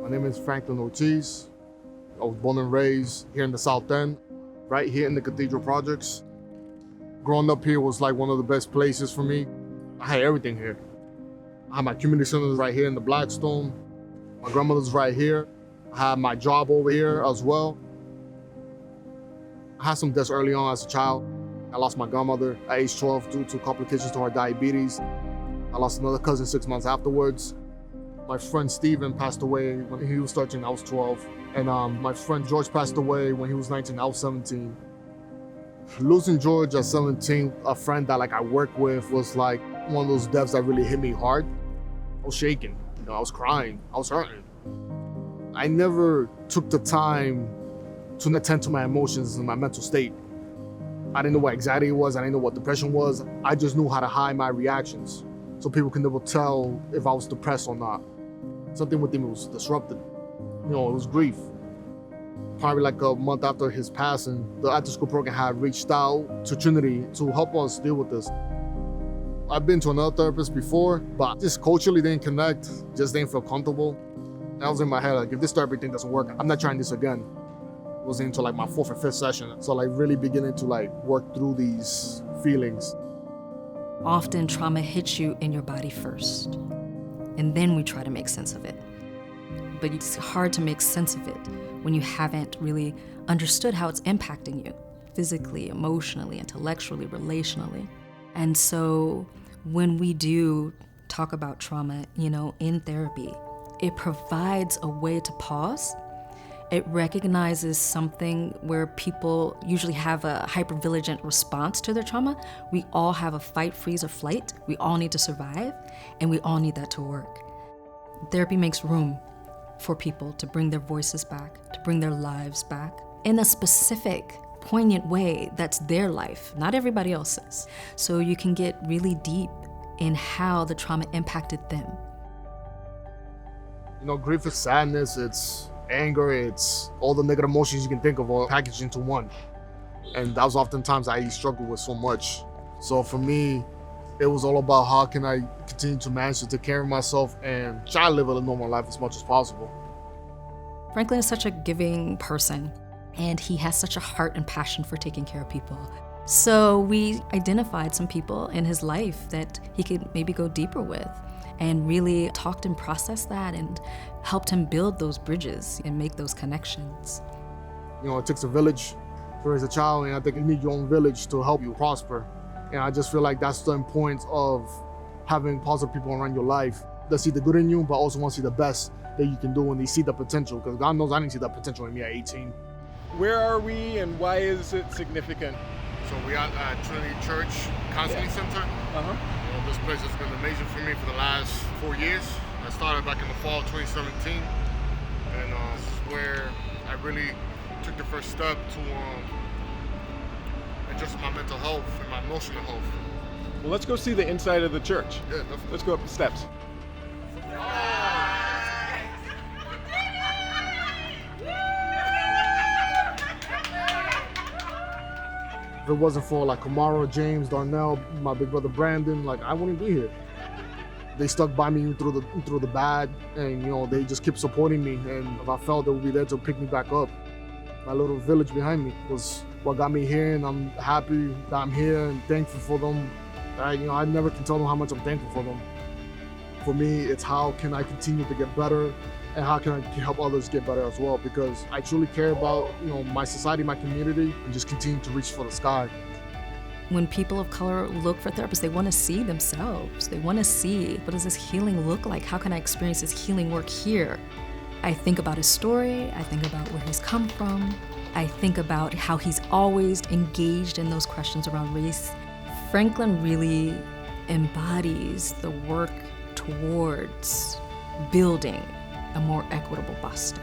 My name is Franklin Ortiz. I was born and raised here in the South End, right here in the Cathedral Projects. Growing up here was like one of the best places for me. I had everything here. I had my community center right here in the Blackstone. My grandmother's right here. I had my job over here as well. I had some deaths early on as a child. I lost my grandmother at age 12 due to complications to her diabetes. I lost another cousin 6 months afterwards. My friend Steven passed away when he was 13, I was 12. And my friend George passed away when he was 19, I was 17. Losing George at 17, a friend that I worked with, was like one of those deaths that really hit me hard. I was shaking, I was crying, I was hurting. I never took the time to attend to my emotions and my mental state. I didn't know what anxiety was, I didn't know what depression was. I just knew how to hide my reactions so people could never tell if I was depressed or not. Something within me was disrupted. It was grief. Probably like a month after his passing, the after-school program had reached out to Trinity to help us deal with this. I've been to another therapist before, but just culturally didn't connect, just didn't feel comfortable. And I was in my head, if this therapy thing doesn't work, I'm not trying this again. It was into my 4th or 5th session. So really beginning to work through these feelings. Often trauma hits you in your body first, and then we try to make sense of it. But it's hard to make sense of it when you haven't really understood how it's impacting you, physically, emotionally, intellectually, relationally. And so when we do talk about trauma, in therapy, it provides a way to pause. It recognizes something where people usually have a hypervigilant response to their trauma. We all have a fight, freeze, or flight. We all need to survive, and we all need that to work. Therapy makes room for people to bring their voices back, to bring their lives back in a specific, poignant way that's their life, not everybody else's. So you can get really deep in how the trauma impacted them. Grief is sadness, it's anger, it's all the negative emotions you can think of all packaged into one. And that was oftentimes I struggled with so much. So for me, it was all about how can I continue to manage to take care of myself and try to live a normal life as much as possible. Franklin is such a giving person, and he has such a heart and passion for taking care of people. So we identified some people in his life that he could maybe go deeper with, and really talked and processed that and helped him build those bridges and make those connections. It takes a village to raise a child, and I think you need your own village to help you prosper. And I just feel like that's the importance of having positive people around your life that see the good in you, but also want to see the best that you can do when they see the potential. Because God knows I didn't see that potential in me at 18. Where are we and why is it significant? So we are at Trinity Counseling Center. This place has been amazing for me for the last 4 years. I started back in the fall of 2017. And this is where I really took the first step to adjust my mental health and my emotional health. Well, let's go see the inside of the church. Yeah, definitely. Let's go up the steps. If it wasn't for Kamara, James, Darnell, my big brother Brandon, I wouldn't be here. They stuck by me through the bad, and they just kept supporting me. And if I felt they would be there to pick me back up. My little village behind me was what got me here, and I'm happy that I'm here and thankful for them. I never can tell them how much I'm thankful for them. For me, it's how can I continue to get better, and how can I help others get better as well, because I truly care about my society, my community, and just continue to reach for the sky. When people of color look for therapists, they want to see themselves. They want to see, what does this healing look like? How can I experience this healing work here? I think about his story, I think about where he's come from, I think about how he's always engaged in those questions around race. Franklin really embodies the work towards building a more equitable Boston.